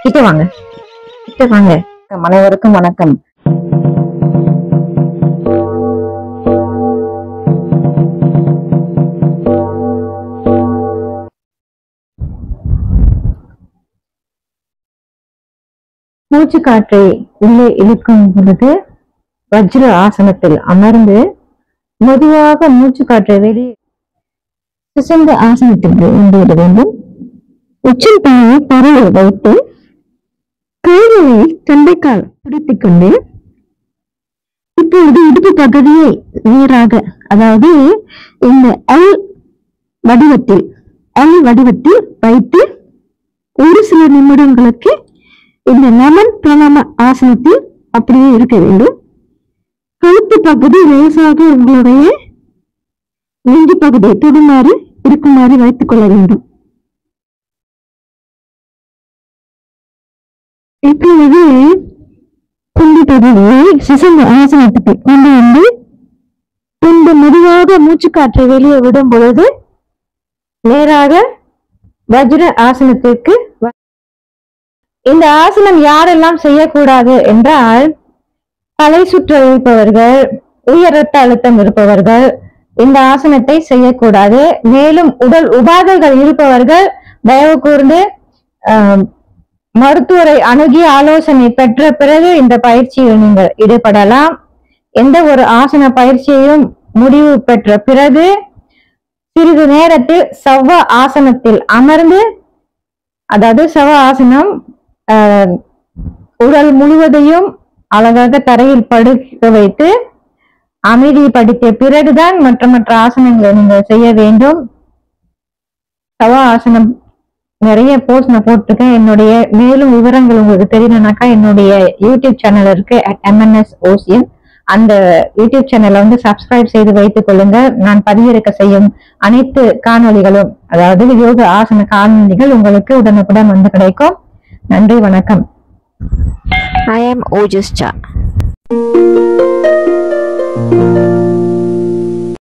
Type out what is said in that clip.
கிட்ட வாங்க, கிட்ட வாங்க. அனைவருக்கும் வணக்கம். மூச்சு காற்றை உள்ளே இழுக்கும் பொழுது வஜ்ர ஆசனத்தில் அமர்ந்து மெதுவாக மூச்சு காற்றை வெளியே சிசந்த ஆசனத்திற்கு கொண்டு வேண்டும். உச்சில் பாயை தரையில் வைத்து கைகளை தொண்டைக்கால் பிடித்துக் கொண்டு இப்பொழுது இடுப்பு பகுதியை நேராக, அதாவது இந்த எல் வடிவத்தில் வைத்து ஒரு சில நிமிடங்களுக்கு இந்த நமன் பிரணாம ஆசனத்தில் அப்படியே இருக்க வேண்டும். கழுத்து பகுதி லேசாக உங்களுடைய நெஞ்சு பகுதியை தொடுமாறு இருக்குமாறு வைத்துக் கொள்ள வேண்டும். இப்பொழுது குண்டி பகுதியை சிசந்த ஆசனத்துக்கு கொண்டு வந்து இந்த மெதுவாக மூச்சு காற்றை வெளியே விடும் பொழுது நேராக வஜ்ர ஆசனத்திற்கு. இந்த ஆசனம் யாரெல்லாம் செய்யக்கூடாது என்றால், தலை சுற்றல் இருப்பவர்கள், உயர் இரத்த அழுத்தம் இருப்பவர்கள் இந்த ஆசனத்தை செய்யக்கூடாது. மேலும் உடல் உபாதைகள் இருப்பவர்கள் தயவு கூர்ந்து மருத்துவரை அணுகி ஆலோசனை பெற்ற பிறகு இந்த பயிற்சியில் நீங்கள் ஈடுபடலாம். எந்த ஒரு ஆசன பயிற்சியையும் முடிவு பெற்ற பிறகு சிறிது நேரத்தில் சவ்வ ஆசனத்தில் அமர்ந்து, அதாவது சவ ஆசனம் உடல் முழுவதையும் அழகாக தரையில் படுக்க வைத்து அமைதிப்படுத்திய பிறகுதான் மற்ற ஆசனங்களை நீங்கள் செய்ய வேண்டும். சவ ஆசனம் நிறைய போஸ்ட் நான் போட்டிருக்கேன். என்னுடைய மேலும் விவரங்கள் உங்களுக்கு தெரியணும்னாக்கா என்னுடைய யூடியூப் சேனல் இருக்கு MNS OCN. அந்த யூடியூப் சேனலை வந்து சப்ஸ்கிரைப் செய்து வைத்துக் கொள்ளுங்க. நான் பதிவிறக்க செய்யும் அனைத்து காணொலிகளும், அதாவது யோக ஆசன காணொலிகள் உங்களுக்கு உடனுக்குடன் வந்து கிடைக்கும். நன்றி, வணக்கம். I am Ojascha.